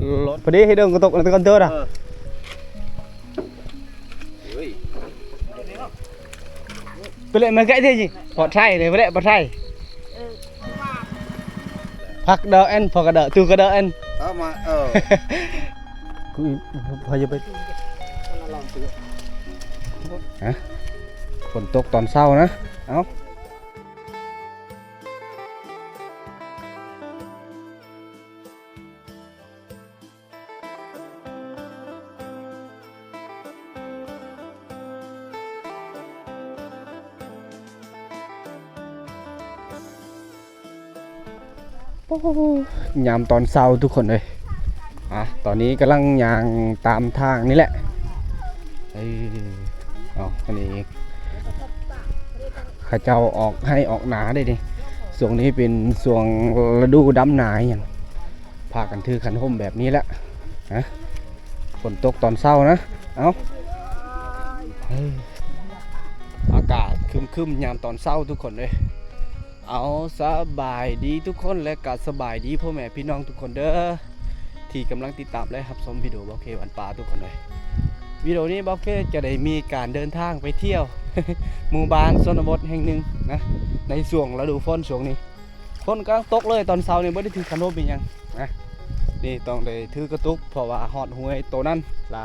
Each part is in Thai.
lột vào đi đường có tục là con tơ à với lại mà gãy thế gì họ trai này với lại bật trai phật đỡ anh phật đỡ từ cái đỡ anh mà hơi giúp hảฝนตกตอนเช้านะเอ้ายามตอนเช้าทุกคนเลยตอนนี้กำลังย่างตามทางนี่แหละอันนี้ข้าเจ้าออกให้ออกหนาได้ดิช่วงนี้เป็นช่วงฤดูดำนาอย่างพากันถือขันห่มแบบนี้แหละฝนตกตอนเช้านะอากาศครึมๆยามตอนเช้าทุกคนเลยเอาสบายดีทุกคนและก็สบายดีพ่อแม่พี่น้องทุกคนเด้อที่กำลังติดตามและรับชมวิดีโอบอกเควันป่าทุกคนเลยวิดีโอนี้บอกเคจะได้มีการเดินทางไปเที่ยว หมู่บ้านชนบทแห่งหนึ่งนะในช่วงฤดูฝนช่วงนี้ฝนกำลังตกเลยตอนเช้านี่ไม่ได้ถือขันโทเป็นยังนะนี่ต้องได้ถือกระตุกเพราะว่าหอดหวยตัวนั้นละ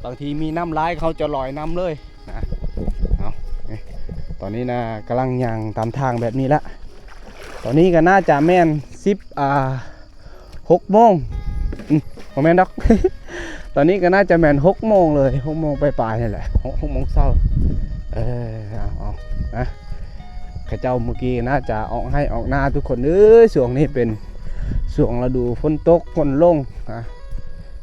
บางทีมีน้ำลายเขาจะลอยน้ำเลยนะตอนนี้นะกำลังย่างตามทางแบบนี้ละตอนนี้ก็น่าจะแม่น6 โมงแม่นดอก ตอนนี้ก็น่าจะแม่น6 โมงเลย6 โมงปลายๆนี่แหละ6 โมงเช้านะข้าเจ้าเมื่อกี้น่าจะออกให้ออกหน้าทุกคนช่วงนี้เป็นช่วงฤดูฝนตกฝนลง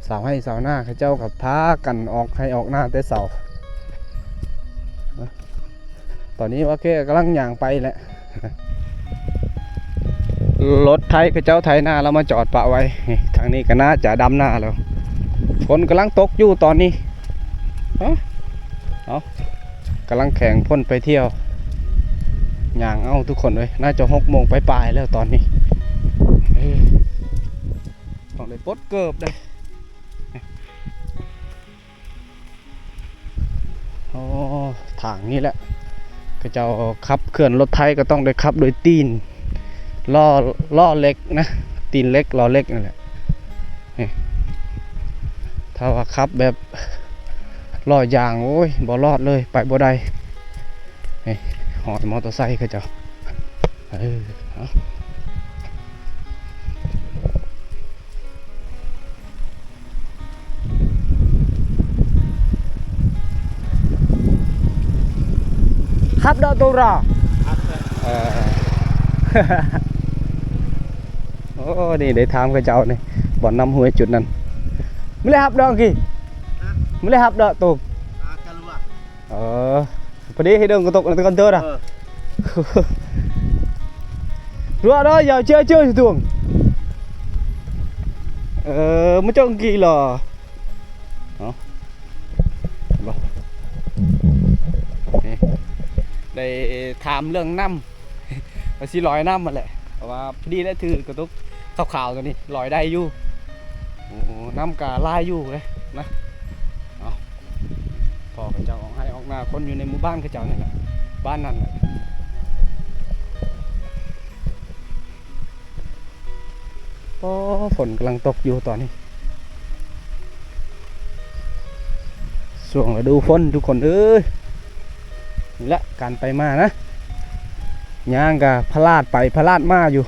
สาวให้สาวหน้าข้าเจ้ากับพากันออกให้ออกหน้าแต่เสาตอนนี้ว่าแค่กำลังย่างไปแหละรถไถข้าเจ้าไถหน้าเรามาจอดปะไว้ทางนี้ก็น่าจะดำหน้าแล้วฝนกำลังตกอยู่ตอนนี้กำลังแข่งพ่นไปเที่ยวย่างเอาทุกคนเลยน่าจะ6 โมงปลายๆแล้วตอนนี้ต้องได้ปลดเกิบได้ทางนี้แหละก็จะขับเคลื่อนรถไถก็ต้องได้ขับโดยตีนล้อเล็กนะตีนเล็กล้อเล็กนั่นแหละถ้าว่าขับแบบล้อยางโอ้ยบ่รอดเลยไปบ่ได้หอดมอเตอร์ไซค์ก็จะขับดอตัวรอโอ้นี่ได้ถามกับเจ้านี่บ่อนนำหวยจุดนั้นไม่ได้ขับดอกกี่ไม่ได้ขับดอกตูพอดีให้đường có tục là con tơ à rùa đó giờ chơi thì tuồng mới cho kỳ là đây tham lương năm và xin lòi năm mà lại và đi đã thử có tục khảo rồi đi lòi đây du năm cả lai du đấyนะพอเขาเจ้าออกให้ออกหน้าคนอยู่ในหมู่บ้านเขาเจ้านี่แหละบ้านนั่นแหละฝนกำลังตกอยู่ตอนนี้ช่วงฤดูฝนทุกคนนี่แหละการไปมานะย่างกับพลาดไปพลาดมาอยู่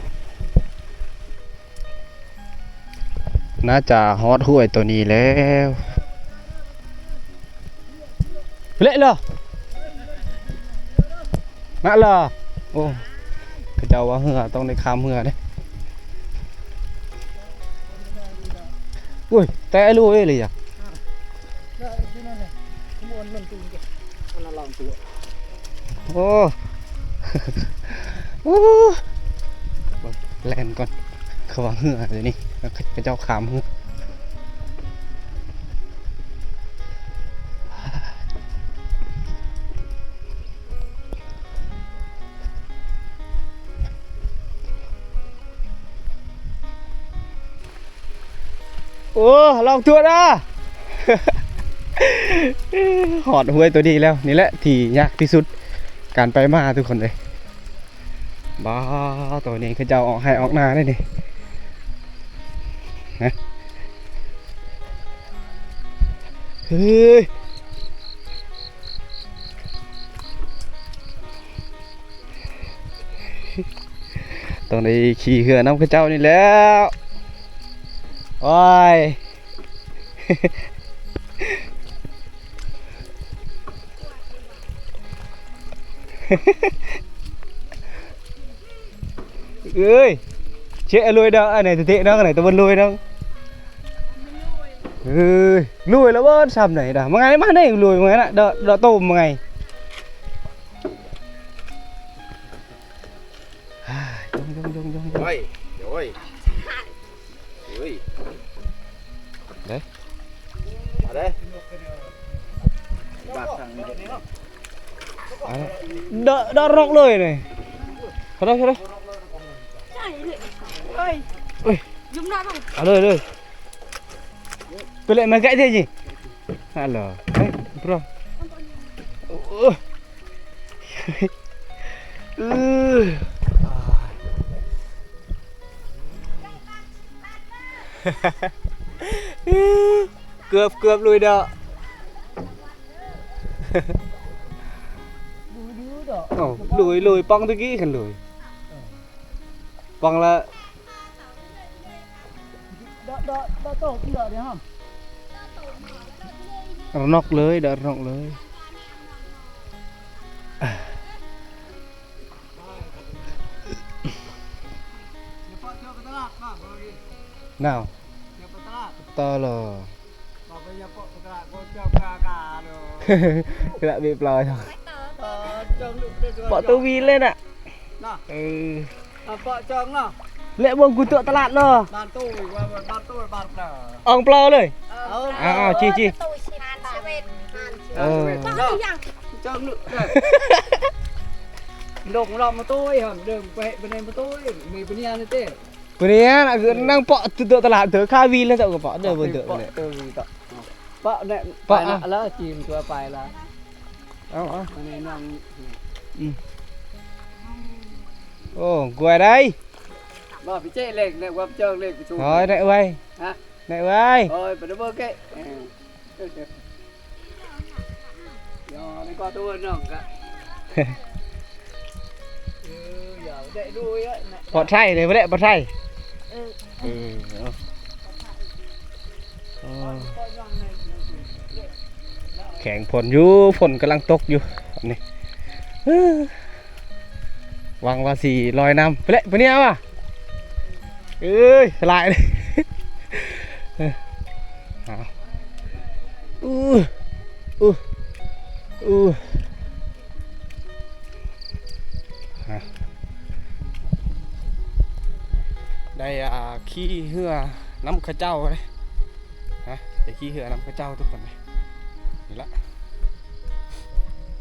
น่าจะฮอตห้วยตัวนี้แล้วเละเลยมาเลยโอ้เขาเจ้าว่าเหือต้องได้ข้ามเหือได้อุ้ยแต่รู้เลยอ่ะโอ้โอ้แลนก่อนเขาว่าเหือเดี๋ยวนี้เขาเจ้าข้ามเหือ โอ้ลองตัวนะ หอดห้วยตัวดีแล้วนี่แหละที่ยากที่สุดการไปมาทุกคนเลยบ้าตัวนี้เขาจะออกให้ออกนาได้นี่นะเฮ้ยตรงนี้ขี่เหือน้ำข้าเจ้านี่แล้วโอ้ย ơi chết lùi đâu này thì thế đó cái này tôi vẫn lùi đâu lùi nó bớt sầm này đã mà ngày mắt này lùi mà ngày đỡ tôm mà ngày Ôi, ôi. Ui. Đấy. Ở đây. Bạc thằng đỡ rộng lời này vào đây ơi ui dùng nó đâu ở đây đây tôi lại mà gãy thế gì alo đấy bro cướp cướp lùi đỡ lùi lùi bong tôi nghĩ cần lùi bong là đỡ tổ cũng đỡ đấy không nóc lưới đỡ rộng lưới nào to lò lại bị lòi rồi bỏ tô vi lên ạ vợ chồng nào lệ buông cú tựa ta lạn nó bàn tôi bàn nào ông plo rồi chi chồng nữa đồng lòng mà tôi hầm đường về bên em mà tôi mình bên nhà này thế bữa nay là đang bỏ tựa ta lạn tới khai vi lên tao bỏ đời buồn tựa này tôi vì tao vợ này vợ phải là chìm tôi phải là áo này nằm ồ quay đây mà phải chạy lệch này qua chơi lệch của chú rồi này ơi hả này ơi rồi phải nó bơ cái rồi nó qua tôi nòng cả giờ chạy đuôi ấy bọn say này với lại bọn say แข่งฝนอยู่ฝนกำลังตกอยู่นี่วางว่าสีลอยน้ำไปเลยไปเนี่ยว่ะเอ้ยสลายเลยได้ขี้เหือน้ำข้าเจ้าเลยฮะได้ขี้เหือน้ำข้าเจ้าทุกคนเลยนี่ละ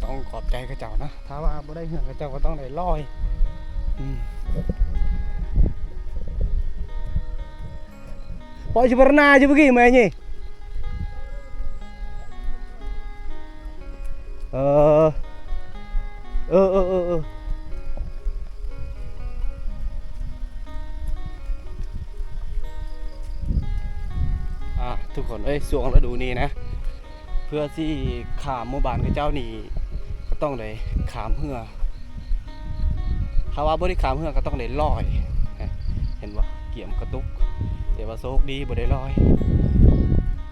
ต้องขอบใจข้าเจ้านะถ้าว่าไม่ได้เหือข้าเจ้าก็ต้องได้ลอยพอจะพรนาจะเมื่อกี้ไหมนี่ทุกคนช่วงฤดูนี้นะเพื่อที่ขามหมู่บ้านข้าเจ้านี่ก็ต้องได้ขามเหือถ้าว่าบ่ได้ขามเหือก็ต้องได้ลอยเห็นว่าเกี่ยมกระตุกแต่ว่าโชคดีบ่ได้ลอย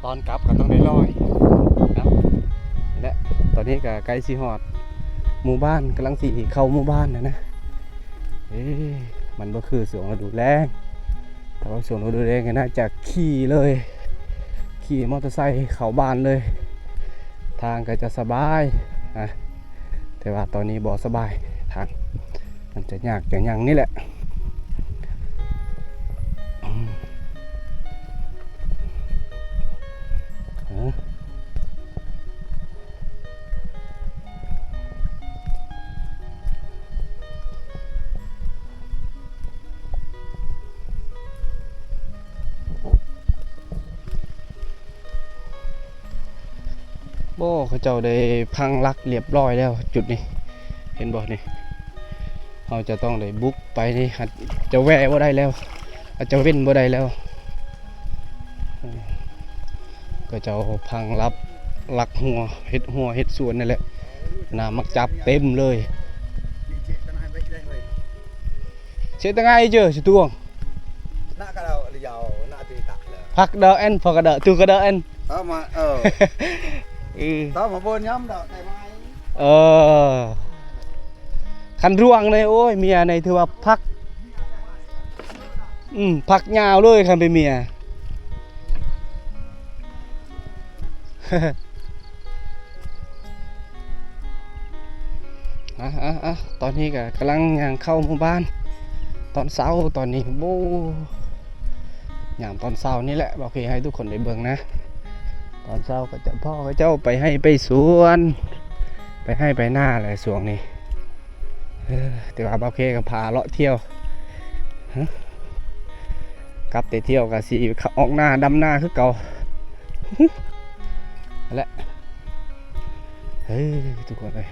ตอนกลับก็ต้องได้ลอยนะและตอนนี้ก็ใกล้สิฮอดหมู่บ้านกำลังสิเข้าหมู่บ้านนะมันก็คือช่วงฤดูแล้งแต่ว่าช่วงฤดูแล้งก็น่าจะขี่มอเตอร์ไซค์เข้าบ้านเลยทางก็จะสบายแต่ว่าตอนนี้บ่สบายทางมันจะยากอย่างนี้แหละ โบ้เขาเจ้าได้พังลักเรียบร้อยแล้วจุดนี้เห็นบ่นี่เราจะต้องได้บุกไปนี่อาจจะแวะบ่ได้แล้วอาจจะเว้นบ่ได้แล้วก็จะพังลับลักหัวเฮ็ดสวนนั่นแหละน้ำมักจับเต็มเลยเช็ดยังไงเจอสิตวง nãy cái đầu là giàu nãy thì tặng là พักเดอเอ็นพอกระเดอตูกระเดอเอ็น đó mà đó mà buôn nhóm đó này mai เออคันร่วงเลยโอ้ยเมียในถือว่าพักพักยาวเลยคันเป็นเมีย ตอนนี้ก็กำลังย่างเข้าหมู่บ้านตอนเช้าตอนนี้โบ้ย่างตอนเช้านี่แหละบอกให้ทุกคนได้เบิ่งนะตอนเช้าก็จะพ่อก็เจ้าไปให้ไปสวนไปให้ไปหน้าอะไรสวงนี้แต่ว่าบอกก็พาเลาะเที่ยวกลับแต่เที่ยวกับสีออกหน้าดำหน้าคือเก่าแหละทุกคนเลย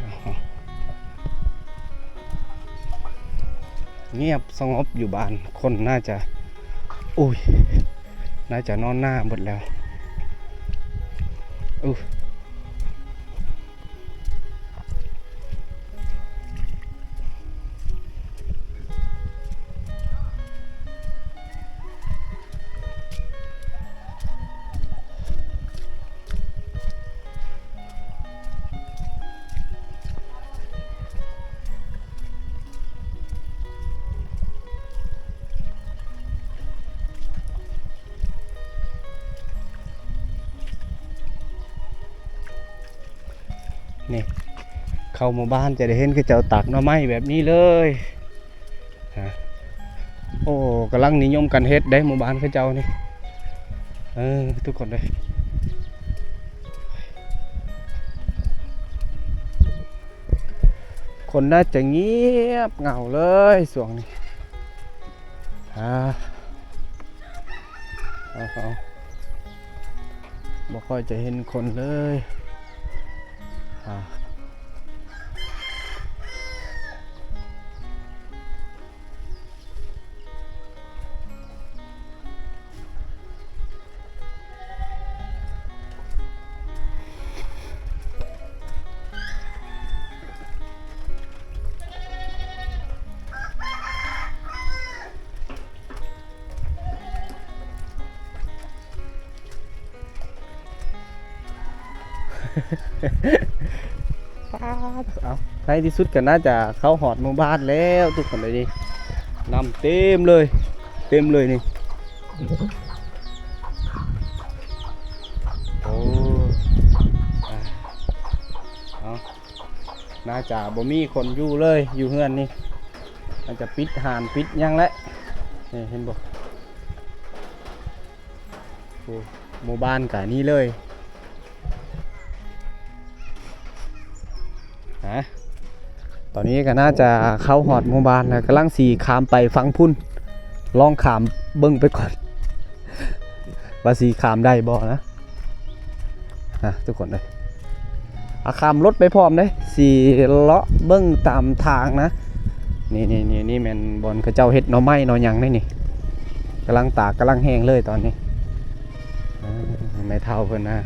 เงียบสงบอยู่บ้านคนน่าจะน่าจะนอนหน้าหมดแล้วนี่เข้าหมู่บ้านจะได้เห็นคือเจ้าตักหน่อไม้แบบนี้เลยโอ้กำลังนิยมกันเฮ็ดได้หมู่บ้านคือเจ้านี่ทุกคนเลยคนน่าจะเงียบเหงาเลยส่วงนี้บ่ค่อยจะเห็นคนเลยในที่สุดก็น่าจะเข้าหอดหมู่บ้านแล้วทุกคนเลยดินำเต็มเลยนี่โอ้น่าจะบ่มีคนอยู่เลยอยู่เฮือนนี่น่าจะปิดหานปิดยังแล้วนี่เห็นบ่หมู่บ้านกะนี้เลยตอนนี้ก็น่าจะเข้าหอดหมู่บ้านแล้วกำลังสีขามไปฟังพุ่นลองขามเบิ้งไปก่อนว่าสีขามได้บ่นะทุกคนเลยขามรถไปพร้อมเลยสีเลาะเบิ้งตามทางนะนี่แมนบอลเขาเจ้าเฮ็ดหน่อไม้หน่อหยังได้นี่กำลังตากกำลังแห้งเลยตอนนี้ไม่เท่าเพิ่นนะ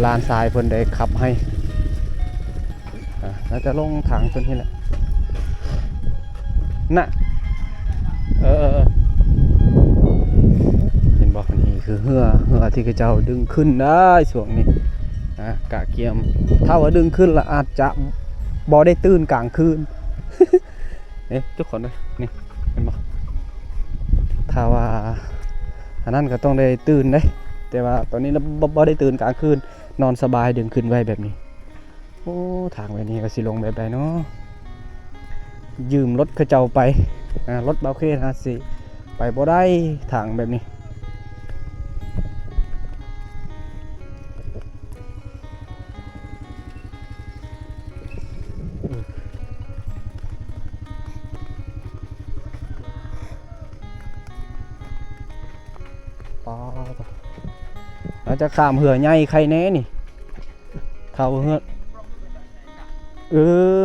ลานทรายเพิ่นได้ขับให้แล้วจะลงถังตัวนี้แหละน่ะเห็นบอกนี่คือเหือที่เขาเจ้าดึงขึ้นได้ช่วงนี้กะเกียมถ้าว่าดึงขึ้นละอาจจะบ่ได้ตื่นกลางคืน ทุกคนเลยนี่เห็นบอกถ้าว่าอันนั้นก็ต้องได้ตื่นได้แต่ว่าตอนนี้เราบ่ได้ตื่นกลางคืนนอนสบายดึงขึ้นไว้แบบนี้โอ้ทางแบบนี้ก็สิลงแบบใดเนาะยืมรถเขาเจ้าไปรถเบาเคสสิไปบ่ได้ทางแบบนี้ เขาจะข้ามเหือใหญ่ใครแน่นี่เขาเหือเออ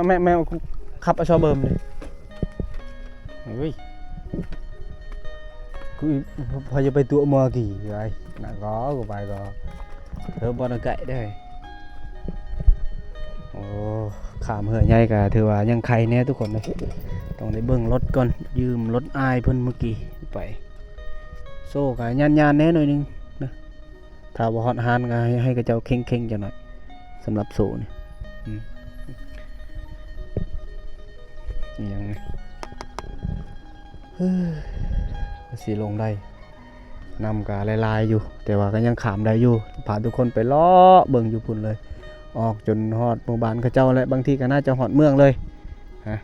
แม่ขับเอาชอเบิ่มเลยเฮ้ยcứ phải cho bay tụi mò kỳ rồi đã có của bài có thơ bọn nó cậy đâyโอ้ขามเหือใหญ่ก็ถือว่ายังใครแน่ทุกคนเลยต้องได้เบิ่งรถก่อนยืมรถอายเพิ่นเมื่อกี้ไปโซ่ก็ยานๆแน่หน่อยนึงนะถ้าบ่ฮอดฮานก็ให้กระเจ้าเข่งๆจังหน่อยสำหรับโซ่นี่ยังไงสีลงได้นำกาลายๆอยู่แต่ว่าก็ยังขามได้อยู่พาทุกคนไปล้อเบิ่งอยู่พุ่นเลยออกจนฮอดหมู่บ้านเขาเจ้าและบางทีก็น่าจะฮอดเมืองเลยฮะ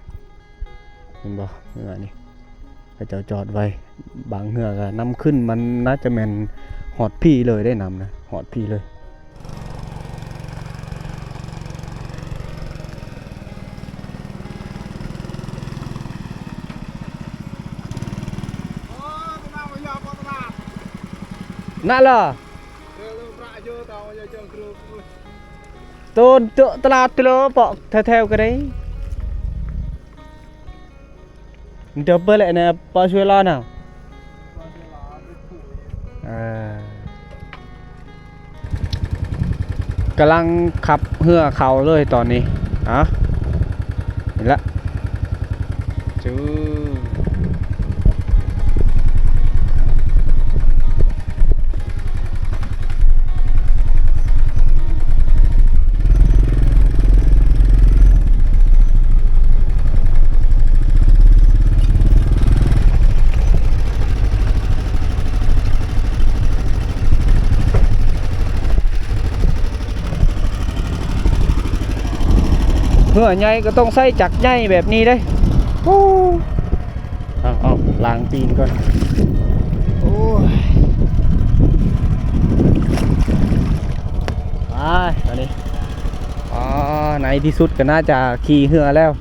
เห็นบ่เหือนี่เขาเจ้าจอดไว้บางเหือก็นำขึ้นมันน่าจะแม่นฮอดพี่เลยได้นำนะฮอดพี่เลยนั่นล่ะต้นตลาดตะโลปอกแถวๆกันđấy double lại nè bao nhiêu lo nàoกำลังขับเหือเขาเลยตอนนี้เห็นละจูเหือใหญ่ก็ต้องใส่จักรใหญ่แบบนี้ได้เอาล้างตีนก่อนโอ้ยไปตอนนี้ในที่สุดก็น่าจะขี่เหือแล้ว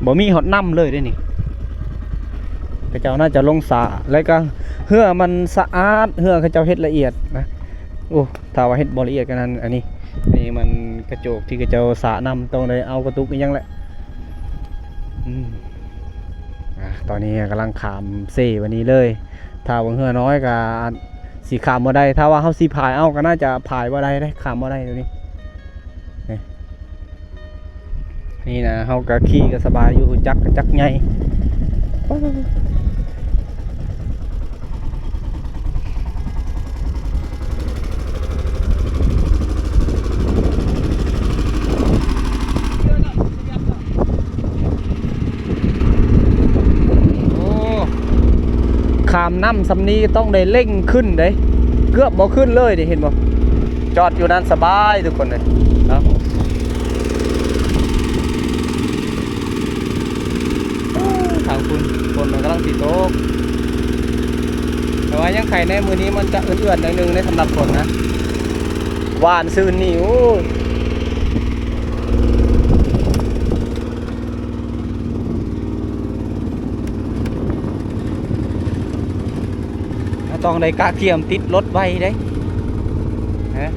บ่มีหดน้ำเลยได้นี่เขาเจ้าน่าจะลงสระแล้วก็เหือมันสะอาดเหือเขาเจ้าเฮ็ดละเอียดนะโอ้ถ้าว่าเฮ็ดบ่ละเอียดกันนั้นอันนี้นี่มันกระโจกที่กระเจ้าสระน้ำตรงเลยเอากระตุกอีกยังแหละตอนนี้กำลังขามเซ่วันนี้เลยถ้าว่าเหือน้อยก็สีขามบ่ได้ถ้าว่าเฮาสีพายเอาก็น่าจะพายบ่ได้ได้ขามบ่ได้ตัวนี้นี่นะเฮาก็ขี่ก็สบายอยู่จักใหญ่ขามน้ำสำนีต้องได้เร่งขึ้นได้เกือบบ่ขึ้นเลยดิเห็นบ่จอดอยู่นั่นสบายทุกคนเลยนะทางคุณคนมันกำลังตีโต๊ะแต่ว่ายังไข่ในมือนี้มันจะเอื่อนๆหน่อยนึงในสำหรับคนนะหวานซื่นนี่โอ้ต้องได้กะเทียมติดรถไว้ได้ฮะ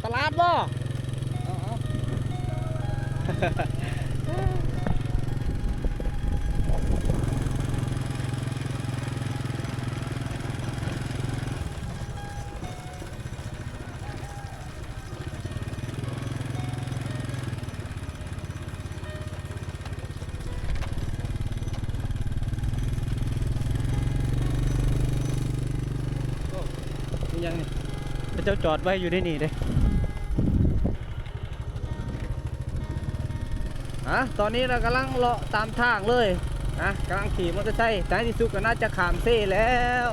ตลาดบ่ยังนี่พระเจ้าจอดไว้อยู่ที่นี่เด้ตอนนี้เรากำลังเลาะตามทางเลยกำลังขี่มอเตอร์ไซค์ท้ายที่สุดก็น่าจะขามเซ่แล้ว